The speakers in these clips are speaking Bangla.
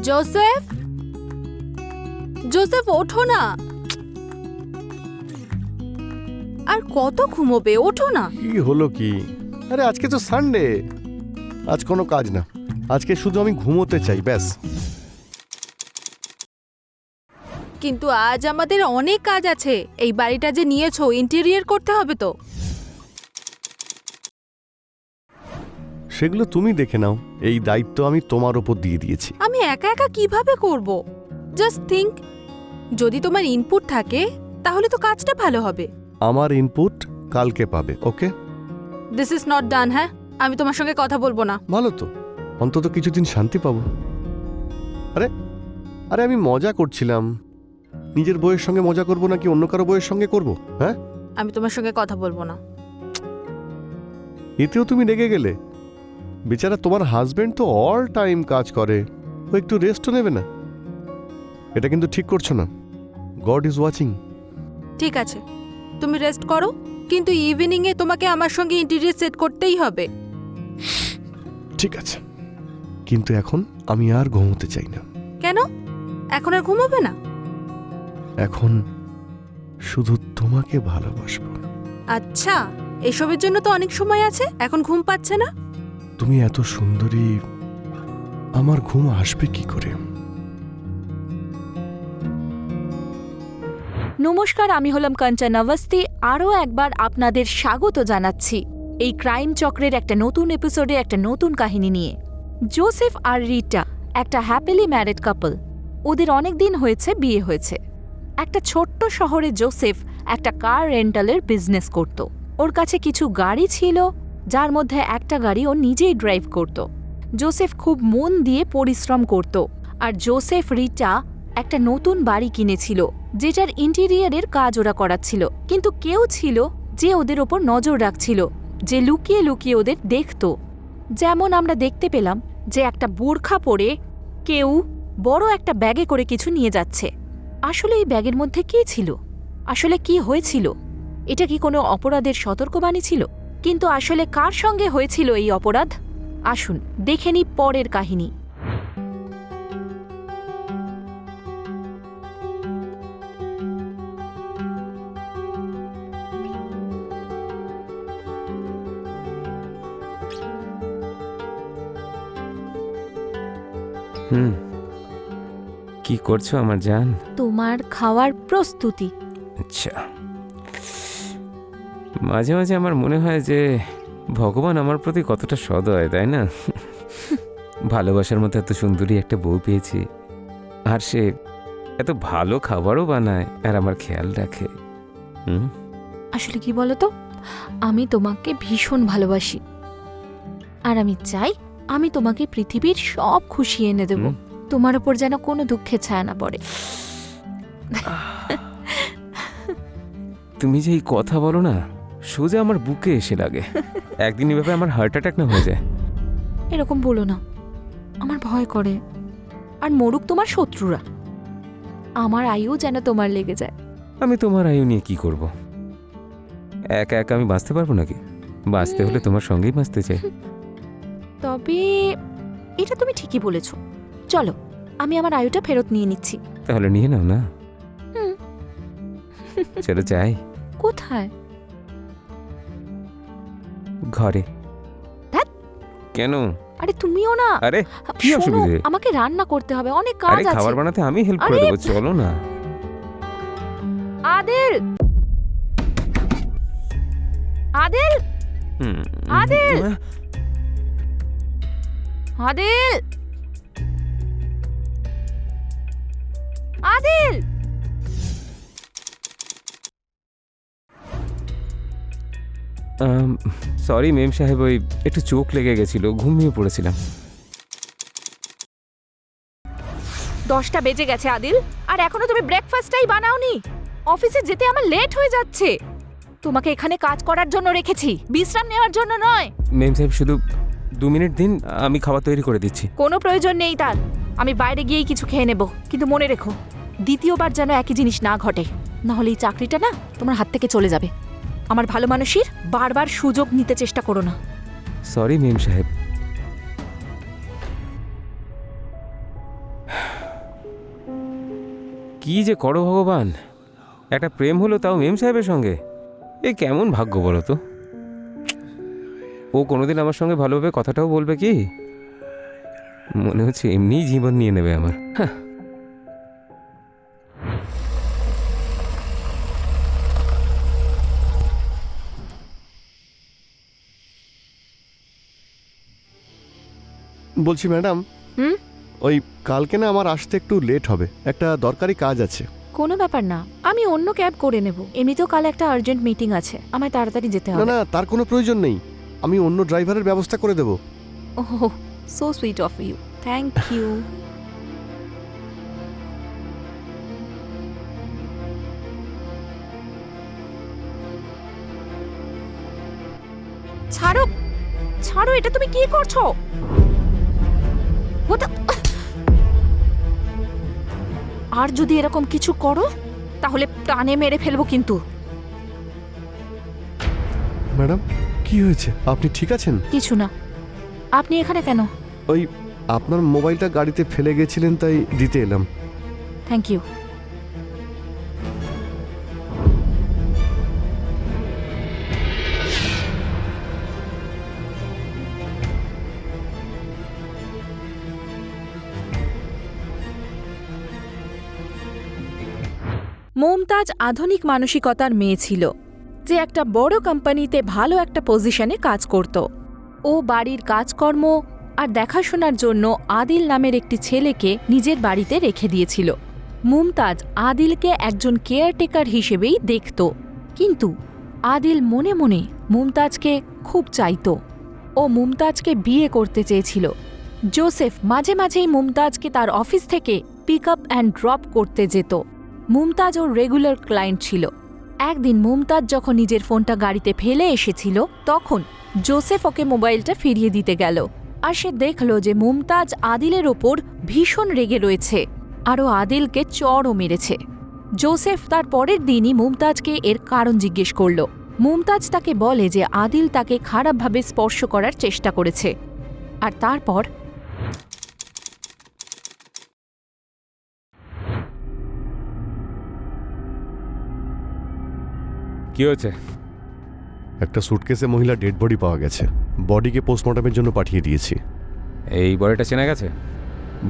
জোসেফ, জোসেফ ওঠো না। আর কত ঘুমোবে, ওঠো না। কি হলো কি? আরে আজকে তো সানডে, আজ কোনো কাজ না, আজকে শুধু আমি ঘুমোতে চাই ব্যাস। কিন্তু আজ আমাদের অনেক কাজ আছে। এই বাড়িটা যে নিয়েছো, ইন্টেরিয়র করতে হবে তো। সেগুলো তুমি দেখে নাও, এই দায়িত্ব আমি তোমার ওপর দিয়ে দিয়েছি। আমি একা একা কিভাবে করব? জাস্ট থিঙ্ক, যদি তোমার ইনপুট থাকে তাহলে তো কাজটা ভালো হবে। আমার ইনপুট কালকে পাবে, okay? This is not done. হ্যাঁ, আমি তোমার সঙ্গে কথা বলবো না। ভালো তো, অন্তত কিছুদিন শান্তি পাবো। আরে আরে আমি মজা করছিলাম। নিজের বউয়ের সঙ্গে মজা করবো নাকি অন্য কারো বউয়ের সঙ্গে করব? হ্যাঁ, আমি তোমার সঙ্গে কথা বলবো না। এতেও তুমি রেগে গেলে? বেচারা তোমার হাজবেন্ড তো অল টাইম কাজ করে, ও একটু রেস্টও নেবে না? এটা কিন্তু ঠিক করছো না। God is watching. ঠিক আছে, তুমি রেস্ট করো, কিন্তু ইভিনিং এ তোমাকে আমার সঙ্গে ইন্টেরিয়র সেট করতেই হবে। ঠিক আছে, কিন্তু এখন আমি আর ঘুমোতে চাই না। কেন? এখন আর ঘুমাবে না? এখন শুধু তোমাকে ভালোবাসবো। আচ্ছা, এসবের জন্য তো অনেক সময় আছে। এখন ঘুম পাচ্ছে না? তুমি এত সুন্দরী, আমার ঘুম আসবে কি করে? নমস্কার, আমি হলাম কাঞ্চন অবস্থি। আরও একবার আপনাদের স্বাগত জানাচ্ছি এই ক্রাইম চক্রের একটা নতুন এপিসোডে, একটা নতুন কাহিনী নিয়ে। জোসেফ আর রিটা একটা হ্যাপিলি ম্যারিড কাপল। ওদের অনেক দিন হয়েছে বিয়ে হয়েছে। একটা ছোট্ট শহরে জোসেফ একটা কার রেন্টালের বিজনেস করত। ওর কাছে কিছু গাড়ি ছিল, যার মধ্যে একটা গাড়ি ও নিজেই ড্রাইভ করত। জোসেফ খুব মন দিয়ে পরিশ্রম করত। আর জোসেফ রিটা একটা নতুন বাড়ি কিনেছিল, যেটার ইন্টেরিয়রের কাজ ওরা করাচ্ছিল। কিন্তু কেউ ছিল যে ওদের ওপর নজর রাখছিল, যে লুকিয়ে লুকিয়ে ওদের দেখত। যেমন আমরা দেখতে পেলাম যে একটা বোরখা পরে কেউ বড় একটা ব্যাগে করে কিছু নিয়ে যাচ্ছে। আসলে এই ব্যাগের মধ্যে কী ছিল? আসলে কি হয়েছিল? এটা কি কোনো অপরাধের সতর্কবাণী ছিল? কিন্তু আসলে কার সঙ্গে হয়েছিল এই অপরাধ? আসুন দেখে নিই পরের কাহিনী। কি করছো আমার জান? তোমার খাওয়ার প্রস্তুতি। আচ্ছা, মাঝে মাঝে আমার মনে হয় যে ভগবান আমার প্রতি কতটা সদয়, তাই না? ভালোবাসার মতো এত সুন্দরী একটা বউ পেয়েছি, আর সে এত ভালো খাবারও বানায় আর আমার খেয়াল রাখে। আসলে কি বলো তো, আমি তোমাকে ভীষণ ভালোবাসি, আর আমি চাই আমি তোমাকে পৃথিবীর সব খুশি এনে দেব। তোমার উপর যেন কোনো দুঃখের ছায়া না পড়ে। তুমি যে এই কথা বলো না, সোজা আমার বুকে এসে লাগে। একদিন এভাবে আমার হার্ট অ্যাটাক না হয়ে যায়। এরকম বলো না, আমার ভয় করে। আর মরুক তোমার শত্রুরা, আমার আয়ু যেন তোমার লেগে যায়। আমি তোমার আয়ু নিয়ে কি করব? একা একা আমি বাঁচতে পারবো নাকি? বাঁচতে হলে তোমার সঙ্গেই বাঁচতে চাই। তবে এটা তুমি ঠিকই বলেছ। চলো, আমি আমার আয়ুটা ফেরত নিয়ে নিচ্ছি। তাহলে নিয়ে নাও না। চলো যাই। কোথায়? ঘরে। ধ্যাৎ। কেন? আরে তুমিও না। আরে কি শোনো, অসুবিধে? আমাকে রান্না করতে হবে, অনেক কাজ আরে আছে। খাবার বানাতে আমি হেল্প করে আরে, দেবো, চলো না। আদিল, আদিল, আদিল, আদিল, আদিল। সরি মেম সাহেব, ওই একটু চোখ লেগে গেছিল, ঘুমিয়ে পড়েছিলাম। 10টা বেজে গেছে আদিল, আর এখনো তুমি ব্রেকফাস্টটাই বানাওনি। অফিসে যেতে আমার লেট হয়ে যাচ্ছে। তোমাকে এখানে কাজ করার জন্য রেখেছি, বিশ্রাম নেওয়ার জন্য নয়। মেম সাহেব শুধু 2 মিনিট দিন, আমি খাবার তৈরি করে দিচ্ছি। কোনো প্রয়োজন নেই তার, আমি বাইরে গিয়েই কিছু খেয়ে নেব। কিন্তু মনে রেখো, দ্বিতীয়বার যেন একই জিনিস না ঘটে, নাহলে এই চাকরিটা না তোমার হাত থেকে চলে যাবে। আমার ভালো মানুষের বারবার সুযোগ নিতে চেষ্টা করো না। সরি মেম সাহেব। কি যে করো ভগবান, একটা প্রেম হলো তাও মেম সাহেবের সঙ্গে। এ কেমন ভাগ্য বলো তো। ও কোনোদিন আমার সঙ্গে ভালোভাবে কথাটাও বলবে কি? মনে হচ্ছে এমনিই জীবন নিয়ে নেবে আমার। হ্যাঁ। বলছি ম্যাডাম, হুম? ওই কালকে না আমার আসতে একটু লেট হবে, একটা দরকারি কাজ আছে। কোনো ব্যাপার না, আমি অন্য ক্যাব করে নেব। এমনিতেও কাল একটা আর্জেন্ট মিটিং আছে, আমায় তাড়াতাড়ি যেতে না হবে। না, তার কোনো প্রয়োজন নেই, আমি অন্য ড্রাইভারের ব্যবস্থা করে দেবো। Oh, so sweet of you, thank you. ছাড়ো ছাড়ো, এটা তুমি কি করছো? What the- আর যদি এরকম কিছু করো তাহলে টানে মেরে ফেলবো কিন্তু। ম্যাডাম, কি হয়েছে? আপনি ঠিক আছেন? কিছু না। আপনি এখানে কেন? ওই আপনার মোবাইলটা গাড়িতে ফেলে গেছিলেন, তাই দিতে এলাম। Thank you. মুমতাজ আধুনিক মানসিকতার মেয়ে ছিল, যে একটা বড় কোম্পানিতে ভালো একটা পজিশনে কাজ করত। ও বাড়ির কাজকর্ম আর দেখাশোনার জন্য আদিল নামের একটি ছেলেকে নিজের বাড়িতে রেখে দিয়েছিল। মুমতাজ আদিলকে একজন কেয়ারটেকার হিসেবেই দেখত, কিন্তু আদিল মনে মনে মুমতাজকে খুব চাইত। ও মুমতাজকে বিয়ে করতে চেয়েছিল। জোসেফ মাঝে মাঝেই মুমতাজকে তার অফিস থেকে পিক আপ অ্যান্ড ড্রপ করতে যেত। মুমতাজ ওর রেগুলার ক্লায়েন্ট ছিল। একদিন মুমতাজ যখন নিজের ফোনটা গাড়িতে ফেলে এসেছিল, তখন জোসেফ ওকে মোবাইলটা ফিরিয়ে দিতে গেল, আর সে দেখল যে মুমতাজ আদিলের ওপর ভীষণ রেগে রয়েছে, আরও আদিলকে চড়ও মেরেছে। জোসেফ তার পরের দিনই মুমতাজকে এর কারণ জিজ্ঞেস করল। মুমতাজ তাকে বলে যে আদিল তাকে খারাপভাবে স্পর্শ করার চেষ্টা করেছে, আর তারপর কি হয়েছে? একটা সুটকেসে মহিলা ডেড বডি পাওয়া গেছে, বডিকে পোস্টমর্টমের জন্য পাঠিয়ে দিয়েছি। এই বডিটা চেনা গেছে?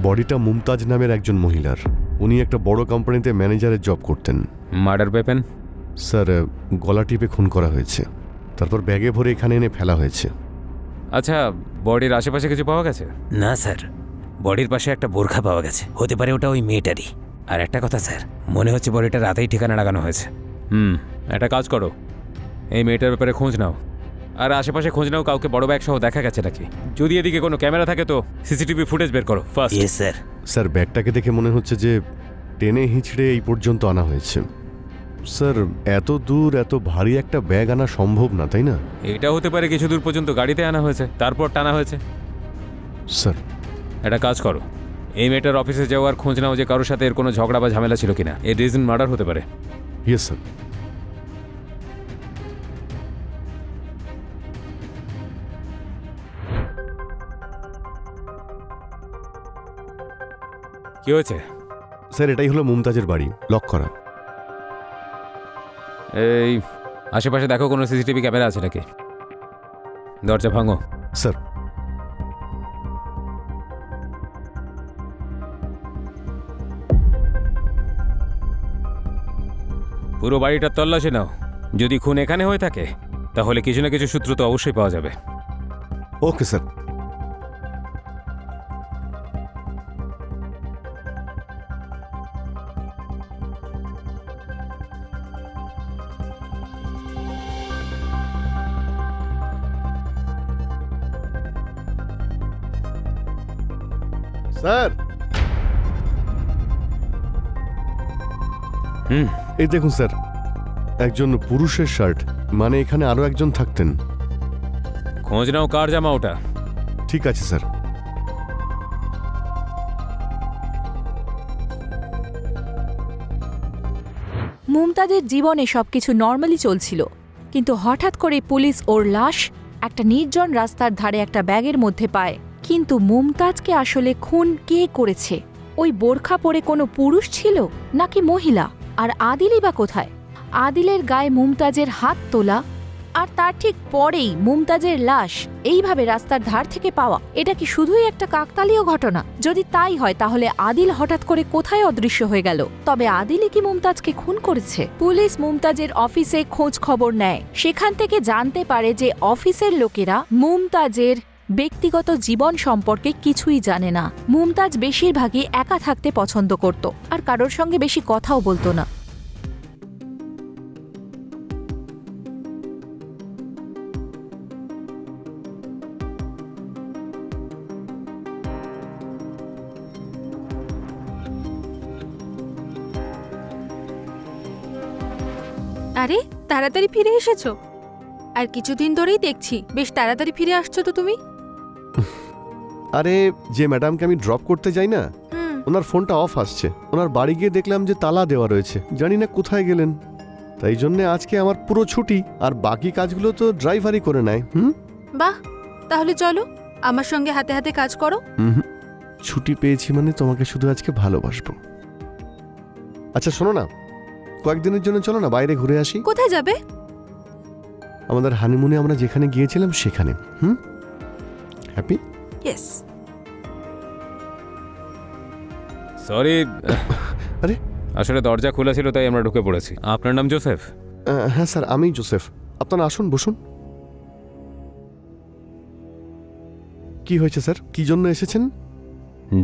বডিটা মুমতাজ নামের একজন মহিলার। উনি একটা বড় কোম্পানিতে ম্যানেজারের জব করতেন। Murder weapon? স্যার, গলা টিপে খুন করা হয়েছে, তারপর ব্যাগে ভরে এখানে এনে ফেলা হয়েছে। আচ্ছা, বডির আশেপাশে কিছু পাওয়া গেছে? না স্যার, বডির পাশে একটা বোরখা পাওয়া গেছে, হতে পারে ওটা ওই মেয়েটারই। আর একটা কথা স্যার, মনে হচ্ছে বডিটা রাতেই ঠিকানা লাগানো হয়েছে। একটা কাজ করো, এই মেয়েটার ব্যাপারে খোঁজ নাও, আর আশেপাশে খোঁজ নাও কাউকে বড় ব্যাগ সহ দেখা গেছে নাকি। যদি এদিকে কোনো ক্যামেরা থাকে তো সিসিটিভি ফুটেজ বের করো ফার্স্ট। Yes sir. স্যার, ব্যাগটাকে দেখে মনে হচ্ছে যে টেনে হিঁচড়ে এই পর্যন্ত আনা হয়েছে। স্যার, এত দূর এত ভারী একটা ব্যাগ আনা সম্ভব না, তাই না? এটা হতে পারে কিছু দূর পর্যন্ত গাড়িতে আনা হয়েছে, তারপর টানা হয়েছে। স্যার, একটা কাজ করো, এই মেয়েটার অফিসে যাওয়ার খোঁজ নাও যে কারোর সাথে এর কোনো ঝগড়া বা ঝামেলা ছিল কিনা। এর রিজন মার্ডার হতে পারে। Yes sir. কি হয়েছে? স্যার, এটাই হলো মুমতাজের বাড়ি, লক করা। এই আশেপাশে দেখো কোনো সিসিটিভি ক্যামেরা আছে নাকি। দরজা ভাঙো। স্যার। পুরো বাড়িটার তল্লাশি নাও, যদি খুন এখানে হয়ে থাকে তাহলে কিছু না কিছু সূত্র তো অবশ্যই পাওয়া যাবে। Okay sir. স্যার, এই দেখুন স্যার, একজন পুরুষের শার্ট, মানে এখানে আরো একজন থাকতেন। খোঁজ নাও কার জামা ওটা। ঠিক আছে স্যার। মুমতাজের জীবনে সবকিছু নর্মালি চলছিল, কিন্তু হঠাৎ করে পুলিশ ওর লাশ একটা নির্জন রাস্তার ধারে একটা ব্যাগের মধ্যে পায়। কিন্তু মুমতাজকে আসলে খুন কে করেছে ওই বোরখা পরে কোনো পুরুষ ছিল নাকি মহিলা? আর আদিলই বা কোথায়? আদিলের গায়ে মুমতাজের হাত তোলা আর তার ঠিক পরেই মুমতাজের লাশ এইভাবে রাস্তার ধার থেকে পাওয়া, এটা কি শুধুই একটা কাকতালীয় ঘটনা? যদি তাই হয় তাহলে আদিল হঠাৎ করে কোথায় অদৃশ্য হয়ে গেল? তবে আদিলই কি মুমতাজকে খুন করেছে? পুলিশ মুমতাজের অফিসে খোঁজ খবর নেয়। সেখান থেকে জানতে পারে যে অফিসের লোকেরা মুমতাজের ব্যক্তিগত জীবন সম্পর্কে কিছুই জানে না। মুমতাজ বেশিরভাগই একা থাকতে পছন্দ করত আর কারোর সঙ্গে বেশি কথাও বলতো না। আরে তাড়াতাড়ি ফিরে এসেছো। আর কিছুদিন ধরেই দেখছি বেশ তাড়াতাড়ি ফিরে আসছো তো তুমি। আরে যে ম্যাডামকে আমি ড্রপ করতে যাই না, ওনার ফোনটা অফ আসছে। ওনার বাড়ি গিয়ে দেখলাম যে তালা দেওয়া রয়েছে, জানি না কোথায় গেলেন। তাই জন্য আজকে আমার পুরো ছুটি, আর বাকি কাজগুলো তো ড্রাইভারই করে নেয়। বাহ, তাহলে চলো আমার সঙ্গে হাতে হাতে কাজ করো। ছুটি পেয়েছি মানে তোমাকে শুধু আজকে ভালোবাসবো। আচ্ছা শোনো না, কয়েকদিনের জন্য চলো না বাইরে ঘুরে আসি। কোথায় যাবে? আমাদের হানিমুনে আমরা যেখানে গিয়েছিলাম সেখানে। হ্যাপি? ইয়েস। সরি, আরে আসলে দরজা খোলা ছিল তাই আমরা ঢুকে পড়েছি। আপনার নাম জোসেফ? হ্যাঁ স্যার, আমি জোসেফ। আপনারা আসুন, বসুন। কি হয়েছে স্যার, কি জন্য এসেছেন?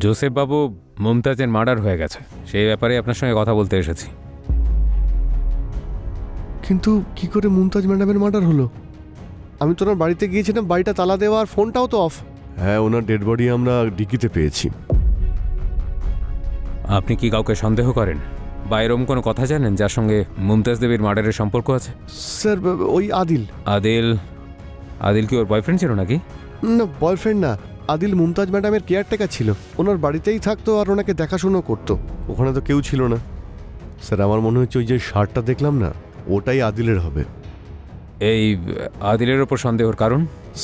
জোসেফ বাবু, মুমতাজের মার্ডার হয়ে গেছে, সেই ব্যাপারে আপনার সঙ্গে কথা বলতে এসেছি। কিন্তু কি করে মুমতাজ ম্যাডামের মার্ডার হলো? আমি তো ওনার বাড়িতে গিয়েছিলাম, বাড়িটা তালা দেওয়া আর ফোনটাও তো অফ। হ্যাঁ, ওনার ডেড বডি আমরা ডিকিতে পেয়েছি। আপনি কি কাউকে সন্দেহ করেন বা এরকম কোনো কথা জানেন যার সঙ্গে মুমতাজ দেবীর মার্ডারের সম্পর্ক আছে? স্যার ওই আদিল। আদিল? আদিল কি ওর বয়ফ্রেন্ড ছিল নাকি? না, বয়ফ্রেন্ড না। আদিল মুমতাজ ম্যাডামের কেয়ারটেকার ছিল, ওনার বাড়িতেই থাকতো আর ওনাকে দেখাশুনো করতো। ওখানে তো কেউ ছিল না। স্যার আমার মনে হচ্ছে ওই যে শার্টটা দেখলাম না, ওটাই আদিলের হবে। এই আদিলের ওপর সন্দেহের কারণ?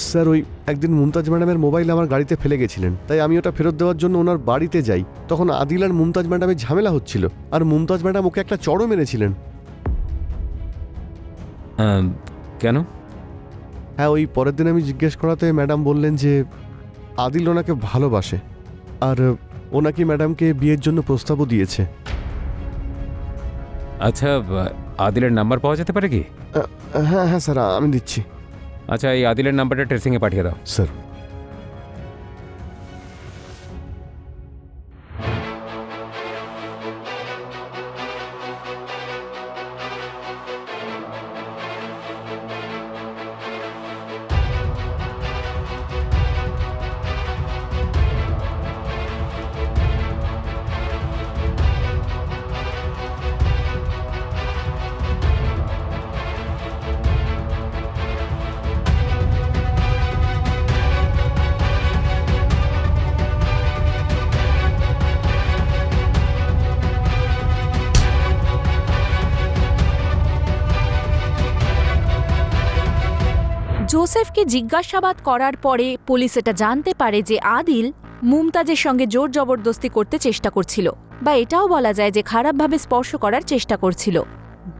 স্যার ওই একদিন মুমতাজ ম্যাডামের মোবাইল আমার গাড়িতে ফেলে গেছিলেন, তাই আমি ওটা ফেরত দেওয়ার জন্য ওনার বাড়িতে যাই। তখন আদিল আর মুমতাজ ম্যাডামের ঝামেলা হচ্ছিল, আর মুমতাজ ম্যাডাম ওকে একটা চড়ও মেরেছিলেন। কেন? হ্যাঁ, ওই পরের দিন আমি জিজ্ঞেস করাতে ম্যাডাম বললেন যে আদিল ওনাকে ভালোবাসে, আর ওনাকে ম্যাডামকে বিয়ের জন্য প্রস্তাবও দিয়েছে। আচ্ছা, আদিলের নাম্বার পাওয়া যেতে পারে কি? হ্যাঁ হ্যাঁ স্যার, আমি দিচ্ছি। আচ্ছা, এই আদিলের নাম্বারটা ট্রেসিংয়ে পাঠিয়ে দাও। স্যার জোসেফকে জিজ্ঞাসাবাদ করার পরে পুলিশ এটা জানতে পারে যে আদিল মুমতাজের সঙ্গে জোর জবরদস্তি করতে চেষ্টা করছিল, বা এটাও বলা যায় যে খারাপভাবে স্পর্শ করার চেষ্টা করছিল,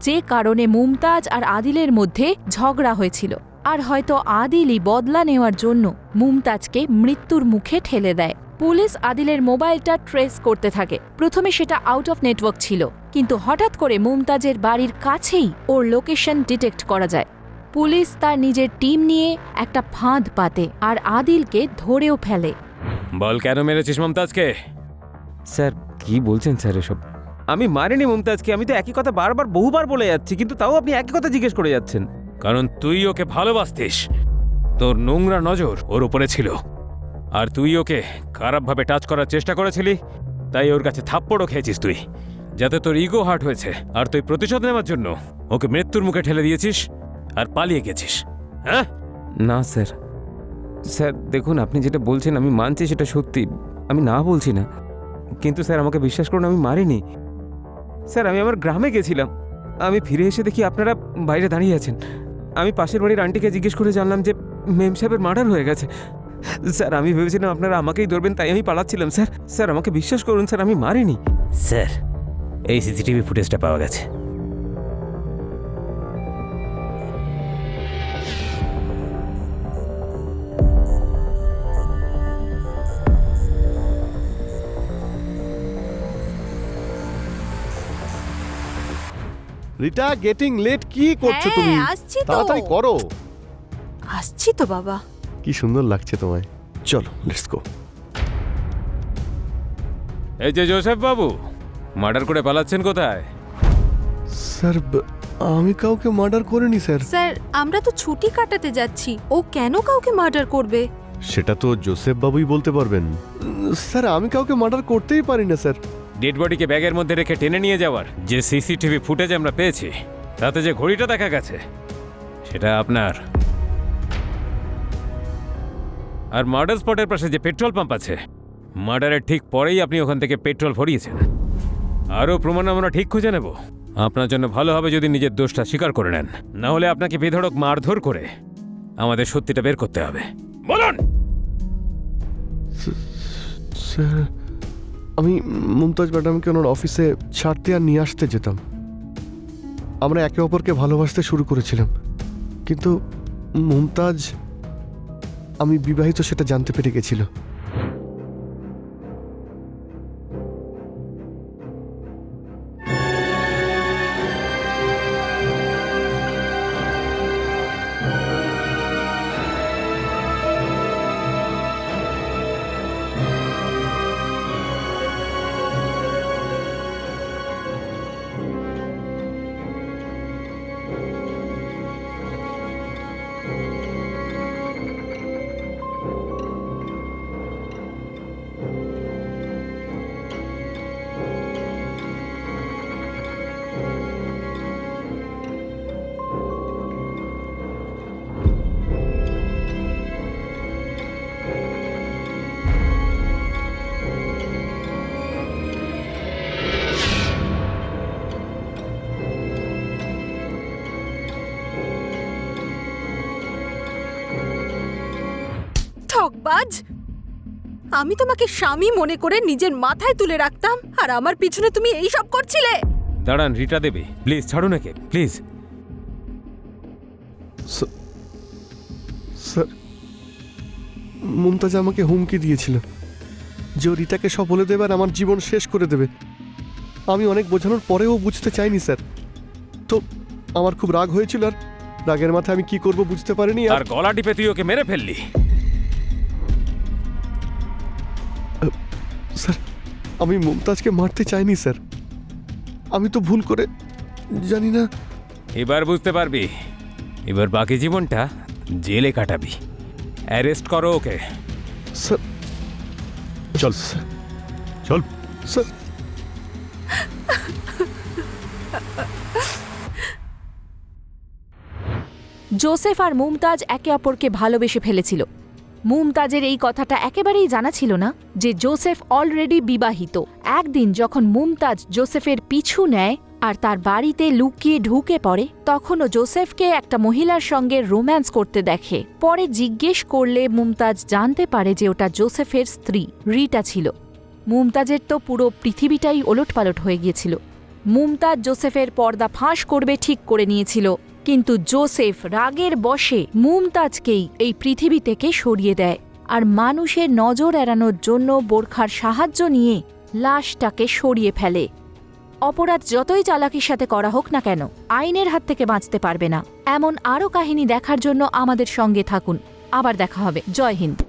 যে কারণে মুমতাজ আর আদিলের মধ্যে ঝগড়া হয়েছিল। আর হয়তো আদিলই বদলা নেওয়ার জন্য মুমতাজকে মৃত্যুর মুখে ঠেলে দেয়। পুলিশ আদিলের মোবাইলটা ট্রেস করতে থাকে। প্রথমে সেটা আউট অফ নেটওয়ার্ক ছিল, কিন্তু হঠাৎ করে মুমতাজের বাড়ির কাছেই ওর লোকেশন ডিটেক্ট করা যায়। পুলিশ তার নিজের টিম নিয়ে একটা ফাঁদ পাতে আর আদিলকে ধরেও ফেলে। বল, কেন মেরেছিস মুমতাজকে? স্যার কি বলছেন স্যার এসব? আমি মারিনি মুমতাজকে, আমি তো একই কথা বারবার বহুবার বলে যাচ্ছি, কিন্তু তাও আপনি একই কথা জিজ্ঞেস করে যাচ্ছেন। কারণ তুই ওকে ভালোবাসতিস, তোর নোংরা নজর ওর উপরে ছিল, আর তুই ওকে খারাপভাবে টাচ করার চেষ্টা করেছিলি, তাই ওর কাছে থাপ্পড়ও খেয়েছিস তুই, যাতে তোর ইগো হার্ট হয়েছে, আর তুই প্রতিশোধ নেওয়ার জন্য ওকে মৃত্যুর মুখে ঠেলে দিয়েছিস আর পালিয়ে গেছিস। হ্যাঁ? না স্যার, স্যার দেখুন, আপনি যেটা বলছেন আমি মানছি সেটা সত্যি, আমি না বলছি না, কিন্তু স্যার আমাকে বিশ্বাস করুন, আমি মারিনি। স্যার আমি আমার গ্রামে গেছিলাম, আমি ফিরে এসে দেখি আপনারা বাইরে দাঁড়িয়ে আছেন। আমি পাশের বাড়ির আন্টিকে জিজ্ঞেস করে জানলাম যে মেম সাহেবের মার্ডার হয়ে গেছে। স্যার আমি ভেবেছিলাম আপনারা আমাকেই ধরবেন, তাই আমি পালাচ্ছিলাম স্যার। স্যার আমাকে বিশ্বাস করুন স্যার, আমি মারিনি। স্যার, এই সিসিটিভি ফুটেজটা পাওয়া গেছে। Rita, getting late. কি করছো তুমি? হ্যাঁ, আসছি তো। তাড়াতাড়ি করো। আসছি তো বাবা। কি সুন্দর লাগছে তোমায়। চলো, লেটস গো। এই যে জোসেফ বাবু, মার্ডার করে পালাচ্ছেন কোথায়? স্যার, আমি কাউকে মার্ডার করিনি স্যার। স্যার, আমরা তো ছুটি কাটাতে যাচ্ছি, ও কেন কাউকে মার্ডার করবে? সেটা তো জোসেফ বাবুই বলতে পারবেন। স্যার, আমি কাউকে মার্ডার করতেই পারি না স্যার। ডেড বডিকে ব্যাগের মধ্যে রেখে টেনে নিয়ে যাওয়ার যে সিসিটিভি ফুটেজ আমরা পেয়েছি, তাতে যে ঘড়িটা দেখা গেছে সেটা আপনার। আর মার্ডার স্পটের পাশে যে পেট্রোল পাম্প আছে, মার্ডারের ঠিক পরেই আপনি ওখান থেকে পেট্রোল ভরিয়েছেন। আরও প্রমাণ আমরা ঠিক খুঁজে নেব। আপনার জন্য ভালো হবে যদি নিজের দোষটা স্বীকার করে নেন, না হলে আপনাকে বেধড়ক মারধর করে আমাদের সত্যিটা বের করতে হবে। বলুন। স্যার, আমি মুমতাজ ম্যাডামকে ওনার অফিসে ছাড়তে আর নিয়ে আসতে যেতাম। আমরা একে অপরকে ভালোবাসতে শুরু করেছিলাম, কিন্তু মুমতাজ আমি বিবাহিত সেটা জানতে পেরে গেছিল। ঠকবাজ! আমি তোমাকে স্বামী মনে করে নিজের মাথায় তুলে রাখতাম, আর আমার পিছনে তুমি এই সব করছিলে। দাঁড়ান রিটা দেবী, প্লিজ ছাড়ুন একে, প্লিজ। স্যার, মুমতাজ আমাকে হুমকি দিয়েছিল যে ও রিটাকে সব বলে দেবে আর আমার জীবন শেষ করে দেবে। আমি অনেক বোঝানোর পরেও বুঝতে চাইনি স্যার। তো আমার খুব রাগ হয়েছিল, আর রাগের মাথায় আমি কি করব বুঝতে পারিনি। আর গলা টিপে তুই ওকে মেরে ফেললি। স্যার, আমি মুমতাজকে মারতে চাইনি স্যার। আমি তো ভুল করে, জানি না। এবার বুঝতে পারবি, এবার বাকি জীবনটা জেলে কাটাবি। অ্যারেস্ট করো ওকে। স্যার, চল স্যার, চল স্যার। জোসেফ আর মুমতাজ একে অপরকে ভালোবেসে ফেলেছিল। মুমতাজের এই কথাটা একেবারেই জানা ছিল না যে জোসেফ অলরেডি বিবাহিত। একদিন যখন মুমতাজ জোসেফের পিছু নেয় আর তার বাড়িতে লুকিয়ে ঢুকে পড়ে, তখনও জোসেফকে একটা মহিলার সঙ্গে রোম্যান্স করতে দেখে। পরে জিজ্ঞেস করলে মুমতাজ জানতে পারে যে ওটা জোসেফের স্ত্রী রিটা ছিল। মুমতাজের তো পুরো পৃথিবীটাই ওলটপালট হয়ে গিয়েছিল। মুমতাজ জোসেফের পর্দা ফাঁস করবে ঠিক করে নিয়েছিল, কিন্তু জোসেফ রাগের বশে মুমতাজকেই এই পৃথিবী থেকে সরিয়ে দেয় আর মানুষের নজর এড়ানোর জন্য বোরখার সাহায্য নিয়ে লাশটাকে সরিয়ে ফেলে। অপরাধ যতই চালাকির সাথে করা হোক না কেন, আইনের হাত থেকে বাঁচতে পারবে না। এমন আরও কাহিনী দেখার জন্য আমাদের সঙ্গে থাকুন। আবার দেখা হবে। জয় হিন্দ।